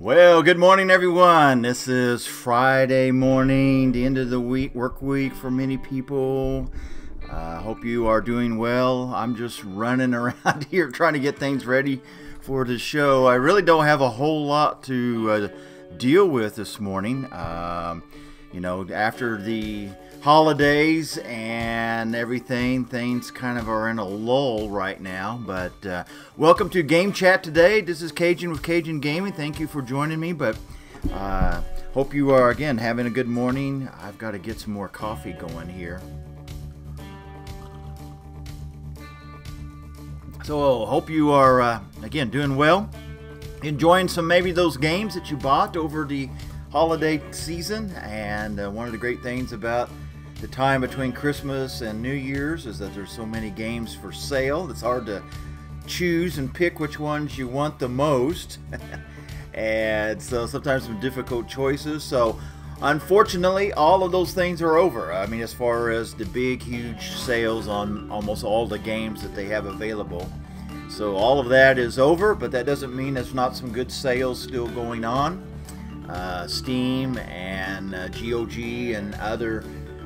Well, good morning, everyone. This is Friday morning, the end of the week, work week for many people. Hope you are doing well. I'm just running around here trying to get things ready for the show. I really don't have a whole lot to deal with this morning. After the holidays and everything, things kind of are in a lull right now. But welcome to Game Chat today. This is Cajun with Cajun Gaming. Thank you for joining me. But hope you are, again, having a good morning. I've got to get some more coffee going here. So hope you are, again, doing well. Enjoying maybe those games that you bought over the holiday season. And one of the great things about the time between Christmas and New Year's is that there's so many games for sale. It's hard to choose and pick which ones you want the most. And so sometimes some difficult choices. So unfortunately, all of those things are over. I mean, as far as the big, huge sales on almost all the games that they have available. So all of that is over, but that doesn't mean there's not some good sales still going on. Steam and GOG and other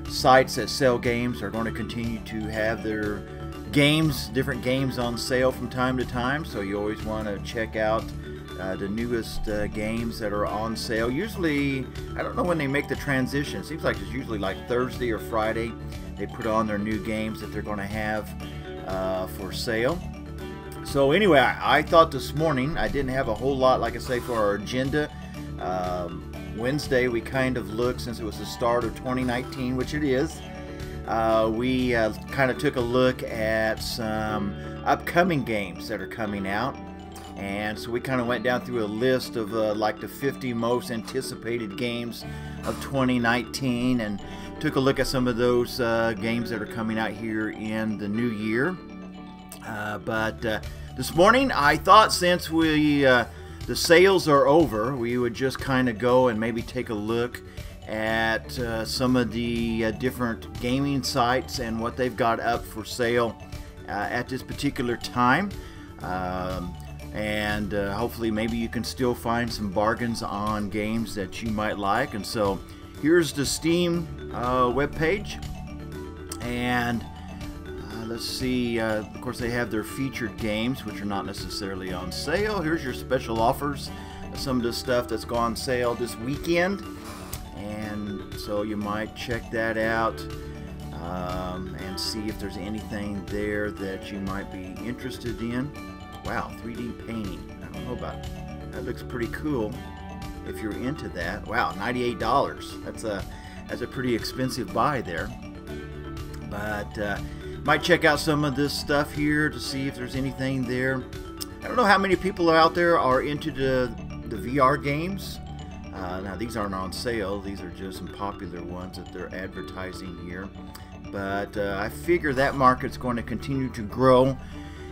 sites that sell games are going to continue to have their games, different games on sale from time to time. So you always want to check out the newest games that are on sale. Usually, I don't know when they make the transition. It seems like it's usually like Thursday or Friday. They put on their new games that they're going to have for sale. So anyway, I thought this morning, I didn't have a whole lot, like I say, for our agenda. Wednesday we kind of looked, since it was the start of 2019, which it is, we kind of took a look at some upcoming games that are coming out. And so we kind of went down through a list of like the 50 most anticipated games of 2019 and took a look at some of those games that are coming out here in the new year. But this morning I thought, since the sales are over, we would just kind of go and maybe take a look at some of the different gaming sites and what they've got up for sale at this particular time. And hopefully maybe you can still find some bargains on games that you might like. And so here's the Steam webpage. And let's see, of course they have their featured games, which are not necessarily on sale. Here's your special offers, some of the stuff that's gone on sale this weekend. And so you might check that out and see if there's anything there that you might be interested in. Wow, 3D painting. I don't know about that. That looks pretty cool if you're into that. Wow, $98. That's a pretty expensive buy there. But might check out some of this stuff here to see if there's anything there. I don't know how many people out there are into the VR games. Now these aren't on sale. These are just some popular ones that they're advertising here. But I figure that market's going to continue to grow.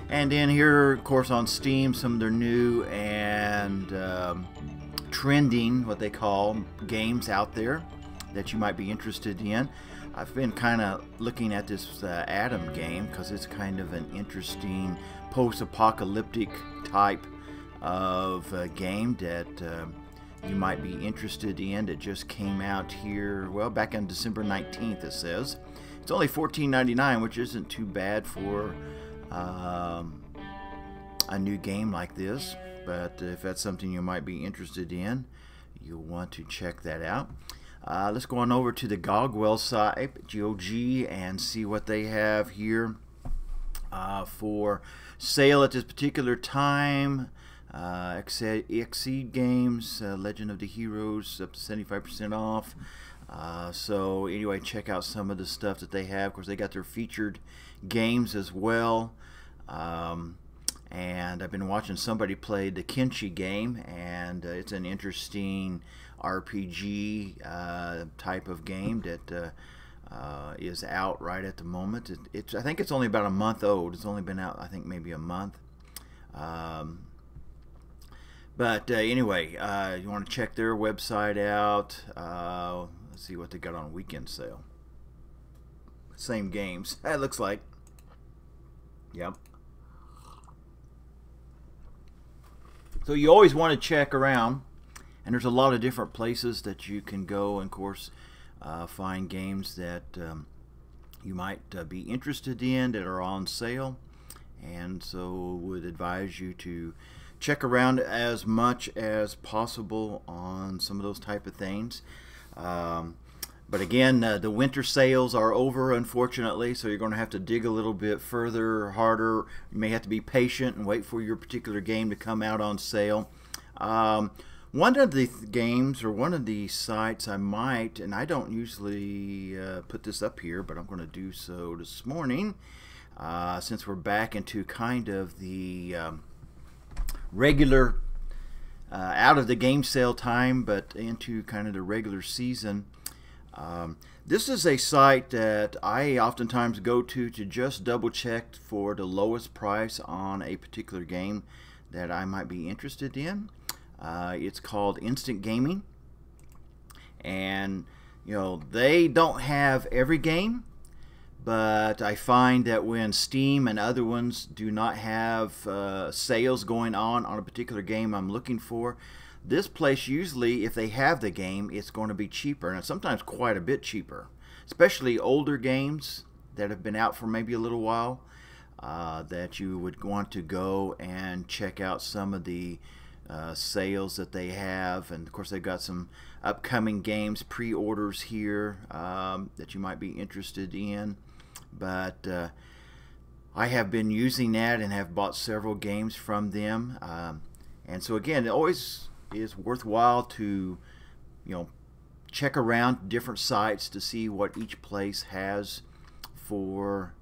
And then here, of course, on Steam, some of their new and trending, what they call, games out there that you might be interested in. I've been kind of looking at this Adam game because it's kind of an interesting post-apocalyptic type of game that you might be interested in. It just came out here, well, back on December 19th, it says. It's only $14.99, which isn't too bad for a new game like this. But if that's something you might be interested in, you'll want to check that out. Let's go on over to the GOG site, GOG, and see what they have here for sale at this particular time. Exceed Games, Legend of the Heroes, up to 75% off. So anyway, check out some of the stuff that they have. Of course, they got their featured games as well. And I've been watching somebody play the Kenshi game, and it's an interesting RPG type of game that is out right at the moment. I think it's only about a month old. It's only been out, I think, maybe a month. But anyway, you want to check their website out. Let's see what they got on weekend sale. Same games, it looks like. Yep. So you always want to check around And there's a lot of different places that you can go and, of course, find games that you might be interested in that are on sale. And so would advise you to check around as much as possible on some of those type of things. But again, the winter sales are over, unfortunately, so you're going to have to dig a little bit further, harder. You may have to be patient and wait for your particular game to come out on sale. One of the games, or one of the sites I might, and I don't usually put this up here, but I'm going to do so this morning, since we're back into kind of the regular, out of the game sale time, but into kind of the regular season. This is a site that I oftentimes go to just double check for the lowest price on a particular game that I might be interested in. It's called Instant Gaming, and you know, they don't have every game, but I find that when Steam and other ones do not have sales going on a particular game I'm looking for, this place usually, if they have the game, it's going to be cheaper, and sometimes quite a bit cheaper, especially older games that have been out for maybe a little while, that you would want to go and check out some of the sales that they have. And of course they've got some upcoming games, pre-orders here, that you might be interested in. But I have been using that and have bought several games from them, and so again, it always is worthwhile to, you know, check around different sites to see what each place has for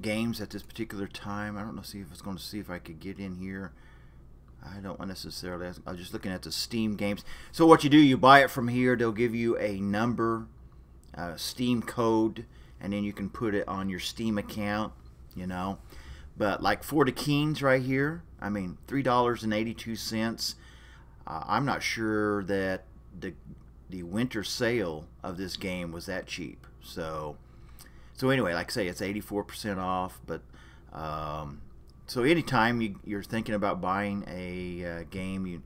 games at this particular time. I don't know, see if it's going to see if I could get in here. I don't necessarily. I'm just looking at the Steam games. So what you do, you buy it from here. They'll give you a number, Steam code, and then you can put it on your Steam account, you know. But like For the Keens right here, I mean, $3.82. I'm not sure that the winter sale of this game was that cheap. So anyway, like I say, it's 84% off. But so anytime you're thinking about buying a game,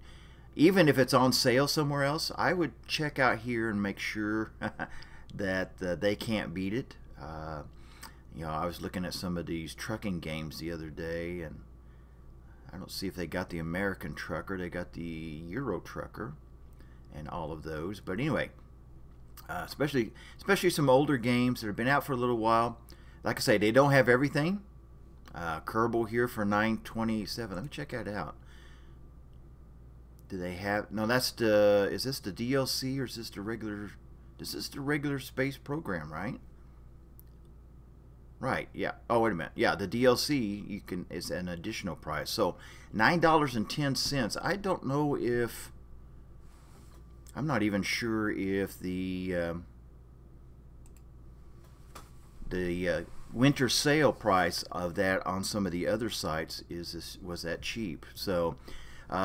even if it's on sale somewhere else, I would check out here and make sure that they can't beat it. You know, I was looking at some of these trucking games the other day, and I don't see if they got the American Trucker. They got the Euro Trucker and all of those. But anyway, especially some older games that have been out for a little while. Like I say, they don't have everything. Kerbal here for $9.27. Let me check that out. Do they have? No, that's the. Is this the DLC or is this the regular? This is the regular space program, right? Right, yeah. Oh, wait a minute. Yeah, the DLC is an additional price. So $9.10. I don't know if, I'm not even sure if the winter sale price of that on some of the other sites was that cheap. So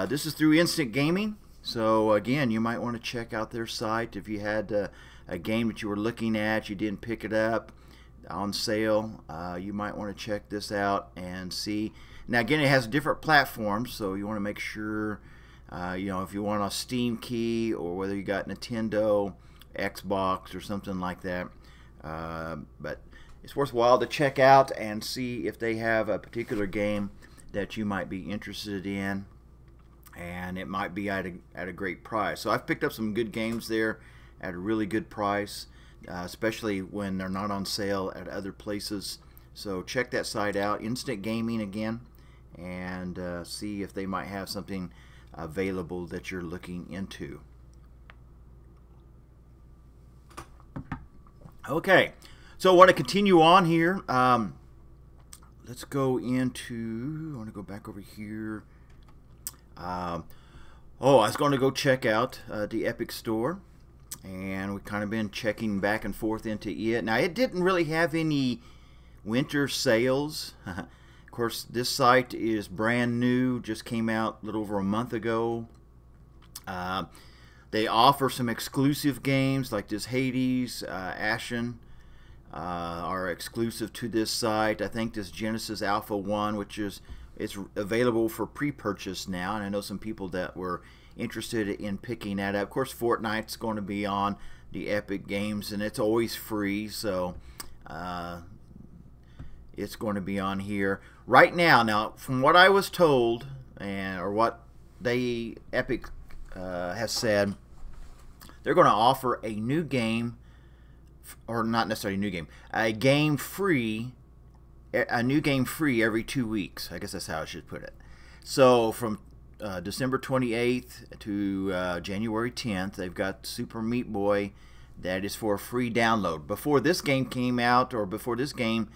this is through Instant Gaming. So again, you might want to check out their site if you had a game that you were looking at, you didn't pick it up on sale. You might want to check this out and see. Now again, it has different platforms, so you want to make sure, you know, if you want a Steam key or whether you got Nintendo, Xbox, or something like that. But it's worthwhile to check out and see if they have a particular game that you might be interested in, and it might be at a great price. So I've picked up some good games there at a really good price. Especially when they're not on sale at other places. So check that site out, Instant Gaming again, and see if they might have something available that you're looking into. Okay, so I want to continue on here. Let's go into, I want to go back over here. I was going to go check out the Epic Store. And we've kind of been checking back and forth into it. Now, it didn't really have any winter sales. Of course, this site is brand new, just came out a little over a month ago. They offer some exclusive games like this Hades, Ashen, are exclusive to this site. I think this Genesis Alpha 1, which is, it's available for pre-purchase now. And I know some people that were interested in picking that up. Of course, Fortnite's going to be on the Epic Games, and it's always free, so it's going to be on here right now. Now, from what I was told, or what Epic has said, they're going to offer a new game, or not necessarily a new game, a new game free every 2 weeks. I guess that's how I should put it. So from December 28th to January 10th, they've got Super Meat Boy that is for a free download. Before this game came out, or before this game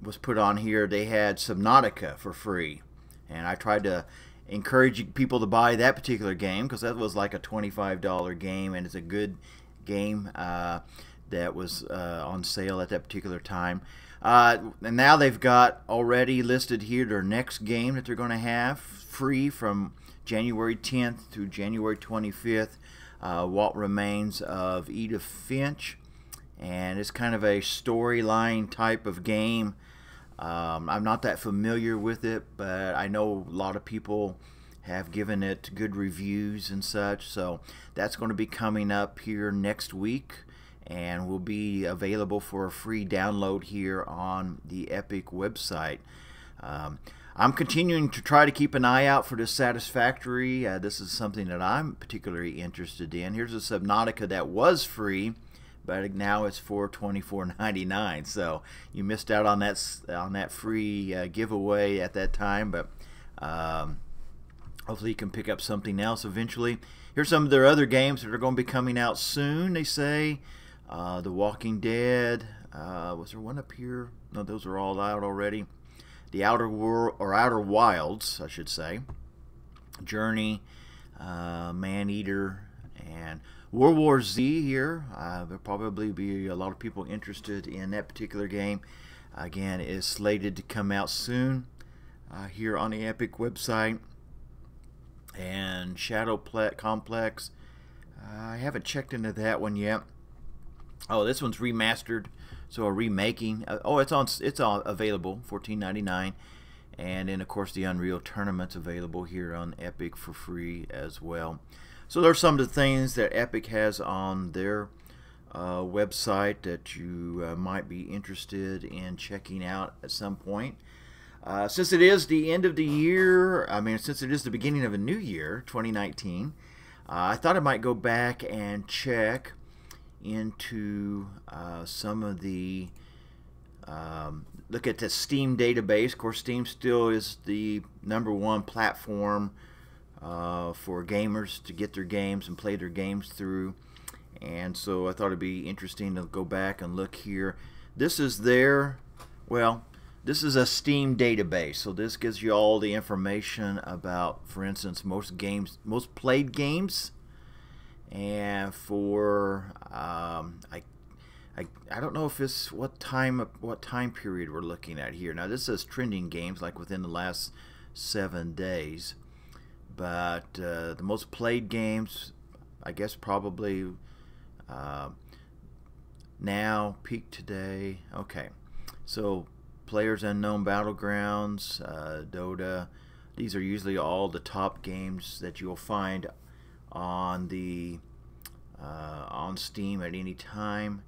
was put on here, they had Subnautica for free, and I tried to encourage people to buy that particular game because that was like a $25 game, and it's a good game that was on sale at that particular time. And now they've got already listed here their next game that they're going to have free from January 10th through January 25th, What Remains of Edith Finch, and it's kind of a storyline type of game. I'm not that familiar with it, but I know a lot of people have given it good reviews and such, so that's going to be coming up here next week and will be available for a free download here on the Epic website. I'm continuing to try to keep an eye out for this Satisfactory. This is something that I'm particularly interested in. Here's a Subnautica that was free, but now it's for $24.99. So you missed out on that free giveaway at that time, but hopefully you can pick up something else eventually. Here's some of their other games that are going to be coming out soon, they say. The Walking Dead. Was there one up here? No, those are all out already. The Outer Wilds, I should say. Journey, Maneater, and World War Z here. There'll probably be a lot of people interested in that particular game. Again, it is slated to come out soon here on the Epic website. And Shadow Complex. I haven't checked into that one yet. Oh, this one's remastered, so a remaking. Oh, it's on available, $14.99, and then of course the Unreal Tournament's available here on Epic for free as well. So there's some of the things that Epic has on their website that you might be interested in checking out at some point. Since it is the end of the year, since it is the beginning of a new year, 2019, I thought I might go back and check into some of the look at the Steam database. Of course, Steam still is the #1 platform for gamers to get their games and play their games through, and so I thought it'd be interesting to go back and look here. This is this is a Steam database, so this gives you all the information about, for instance, most played games. And for I don't know if it's what time period we're looking at here. Now this says trending games, like within the last 7 days, but the most played games, I guess probably now, peak today. Okay, so Players Unknown Battlegrounds, Dota. These are usually all the top games that you'll find on the on Steam at any time.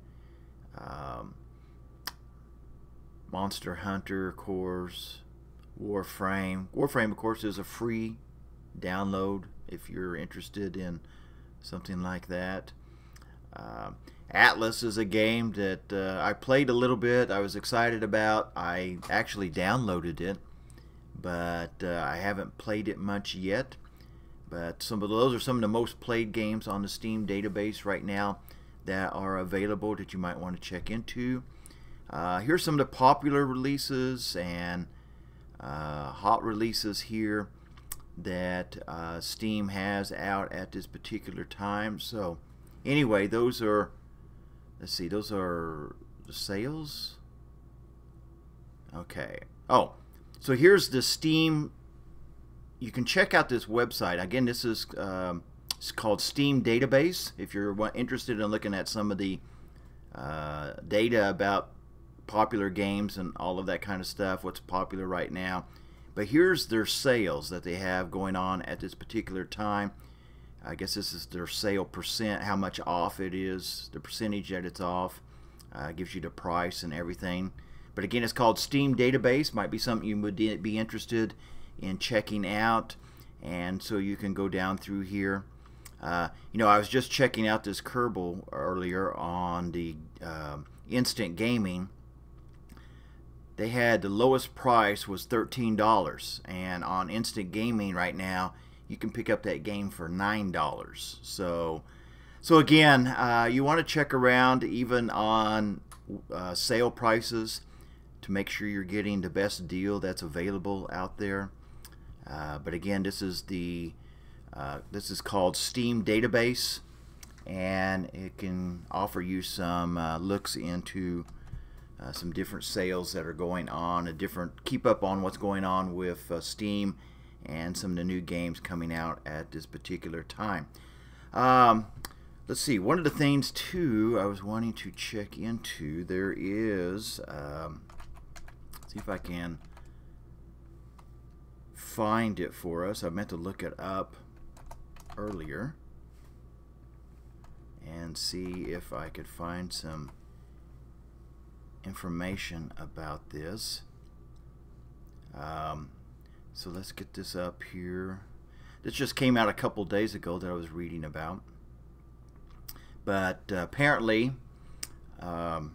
Monster Hunter, of course. Warframe. Warframe, of course, is a free download if you're interested in something like that. Atlas is a game that I played a little bit. I was excited about. I actually downloaded it, but I haven't played it much yet. But those are some of the most played games on the Steam database right now that are available that you might want to check into. Here's some of the popular releases and hot releases here that Steam has out at this particular time. So anyway, those are, let's see, those are the sales. Okay. Oh, so here's the Steam. You can check out this website. Again, this is it's called Steam Database. If you're interested in looking at some of the data about popular games and all of that kind of stuff, what's popular right now. But here's their sales that they have going on at this particular time. I guess this is their sale percent, how much off it is, the percentage that it's off. Gives you the price and everything. But again, it's called Steam Database. Might be something you would be interested in checking out. And so you can go down through here. You know, I was just checking out this Kerbal earlier on the Instant Gaming. They had the lowest price was $13, and on Instant Gaming right now you can pick up that game for $9. So again, you want to check around even on sale prices to make sure you're getting the best deal that's available out there. But again, this is called Steam Database, and it can offer you some looks into some different sales that are going on, keep up on what's going on with Steam and some of the new games coming out at this particular time. Let's see, one of the things too I was wanting to check into, there is, see if I can find it for us. I meant to look it up earlier and see if I could find some information about this. So let's get this up here. This just came out a couple days ago that I was reading about. But apparently the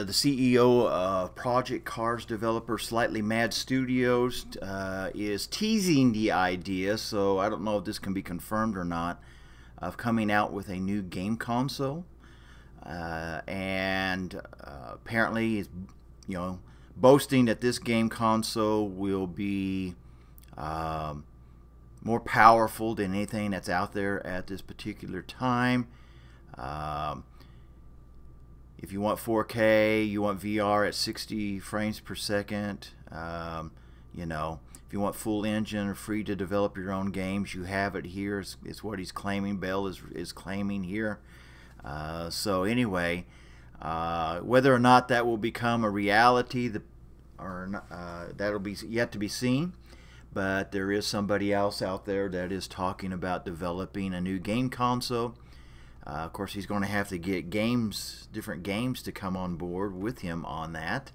CEO of Project Cars developer Slightly Mad Studios is teasing the idea, so I don't know if this can be confirmed or not, of coming out with a new game console. And apparently is, you know, boasting that this game console will be more powerful than anything that's out there at this particular time. If you want 4K, you want VR at 60 frames per second, you know, if you want full engine or free to develop your own games, you have it here. It's what he's claiming, Bell is claiming here. So anyway, whether or not that will become a reality, that'll be yet to be seen. But there is somebody else out there that is talking about developing a new game console. Of course, he's going to have to get different games to come on board with him on that,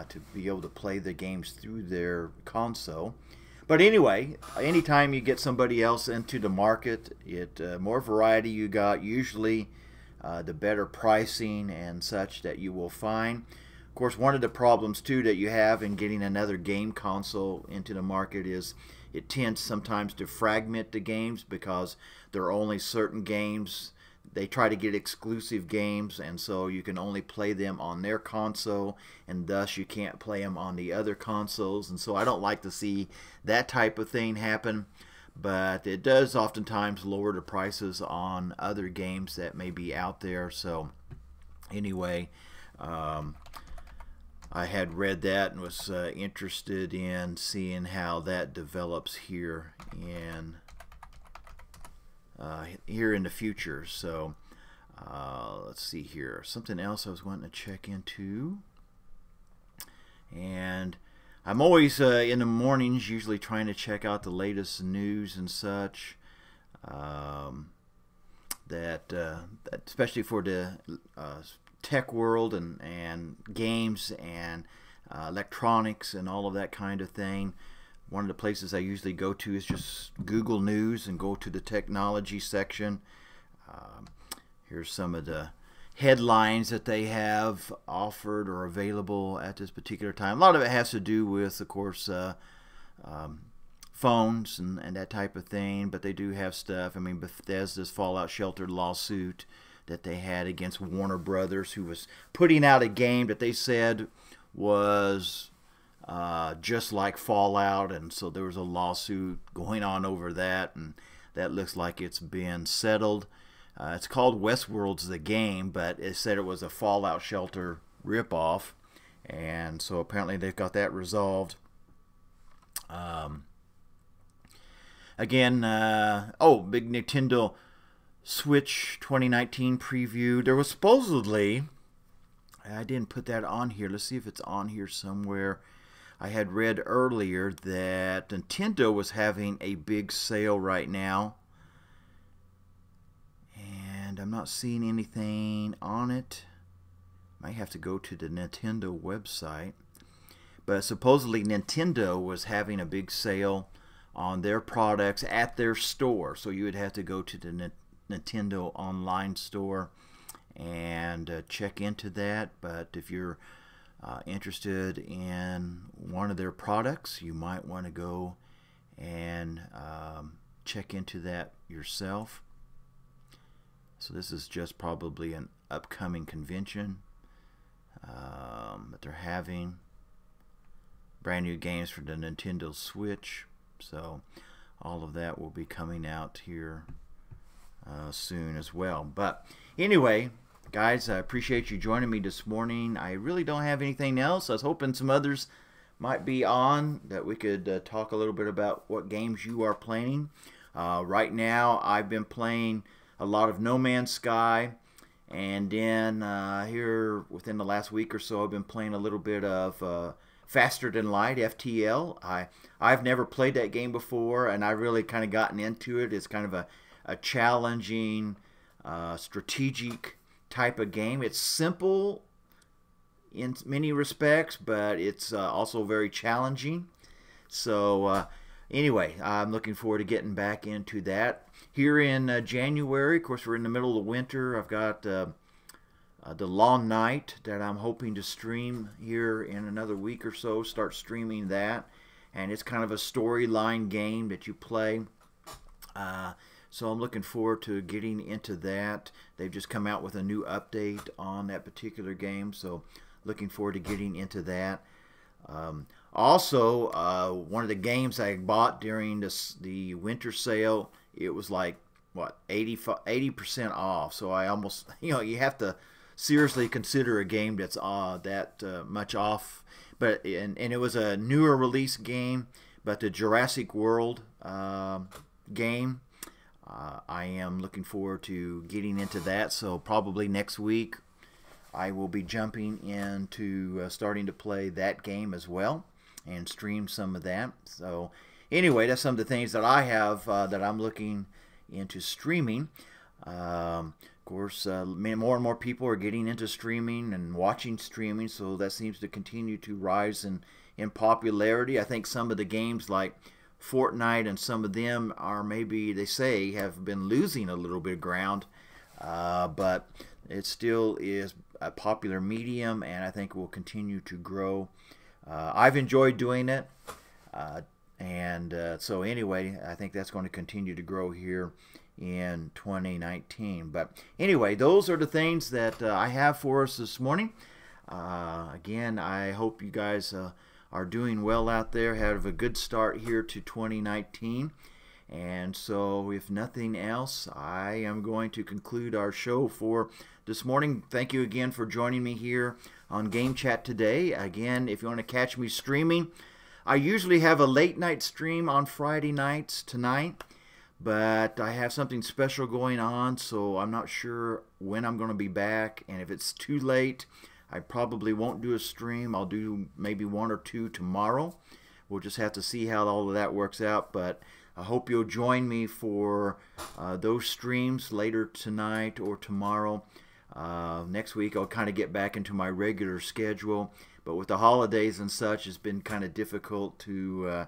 to be able to play the games through their console. But anyway, anytime you get somebody else into the market, more variety you got, usually the better pricing and such that you will find. Of course, one of the problems too that you have in getting another game console into the market is it tends sometimes to fragment the games, because there are only certain games. They try to get exclusive games, and so you can only play them on their console, and thus you can't play them on the other consoles. And so I don't like to see that type of thing happen, but it does oftentimes lower the prices on other games that may be out there. So anyway, I had read that and was interested in seeing how that develops here in the future. So let's see here, something else I was wanting to check into, and I'm always in the mornings usually trying to check out the latest news and such, that especially for the tech world and games and electronics and all of that kind of thing. One of the places I usually go to is just Google News and go to the technology section. Here's some of the headlines that they have offered or available at this particular time. A lot of it has to do with, of course, phones and that type of thing, but they do have stuff. I mean, Bethesda's Fallout Shelter lawsuit that they had against Warner Brothers, who was putting out a game that they said was just like Fallout, and so there was a lawsuit going on over that, and that looks like it's been settled. It's called Westworld's the game, but it said it was a Fallout Shelter ripoff, and so apparently they've got that resolved. Again, big Nintendo Switch 2019 preview. There was supposedly I didn't put that on here. Let's see if it's on here somewhere. I had read earlier that Nintendo was having a big sale right now, and I'm not seeing anything on it. Might have to go to the Nintendo website. But supposedly Nintendo was having a big sale on their products at their store. So you would have to go to the Nintendo online store and check into that. But if you're interested in one of their products, you might want to go and check into that yourself. So this is just probably an upcoming convention that they're having. Brand new games for the Nintendo Switch. So all of that will be coming out here soon as well. But anyway, guys, I appreciate you joining me this morning. I really don't have anything else. I was hoping some others might be on, that we could talk a little bit about what games you are playing. Right now, I've been playing a lot of No Man's Sky, and then here within the last week or so, I've been playing a little bit of Faster Than Light, FTL. I've never played that game before, and I've really kind of gotten into it. It's kind of a challenging, strategic type of game. It's simple in many respects, but it's also very challenging. So anyway, I'm looking forward to getting back into that. Here in January, of course, we're in the middle of winter. I've got the Long Night that I'm hoping to stream here in another week or so. Start streaming that, and it's kind of a storyline game that you play. So I'm looking forward to getting into that. They've just come out with a new update on that particular game, so looking forward to getting into that. Also, one of the games I bought during the winter sale, it was like, what, 80% off. So I almost, you have to seriously consider a game that's that much off. But and it was a newer release game, but the Jurassic World game, I am looking forward to getting into that. So probably next week I will be jumping into starting to play that game as well and stream some of that. So anyway, that's some of the things that I have that I'm looking into streaming. Of course, more and more people are getting into streaming and watching streaming, so that seems to continue to rise in popularity. I think some of the games like Fortnite and some of them are, maybe they say, have been losing a little bit of ground, but it still is a popular medium, and I think will continue to grow. I've enjoyed doing it, so anyway, I think that's going to continue to grow here in 2019. But anyway, those are the things that I have for us this morning. Again, I hope you guys are doing well out there, have a good start here to 2019. And so if nothing else, I am going to conclude our show for this morning. Thank you again for joining me here on Game Chat today. Again, if you want to catch me streaming, I usually have a late night stream on Friday nights tonight, but I have something special going on, so I'm not sure when I'm going to be back. And if it's too late, I probably won't do a stream. I'll do maybe one or two tomorrow. We'll just have to see how all of that works out, but I hope you'll join me for those streams later tonight or tomorrow. Next week I'll kind of get back into my regular schedule, but with the holidays and such, it's been kind of difficult to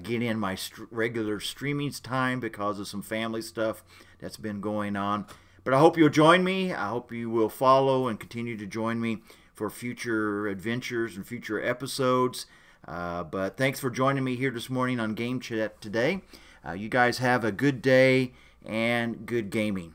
get in my regular streaming time because of some family stuff that's been going on. But I hope you'll join me. I hope you will follow and continue to join me for future adventures and future episodes. But thanks for joining me here this morning on Game Chat today. You guys have a good day and good gaming.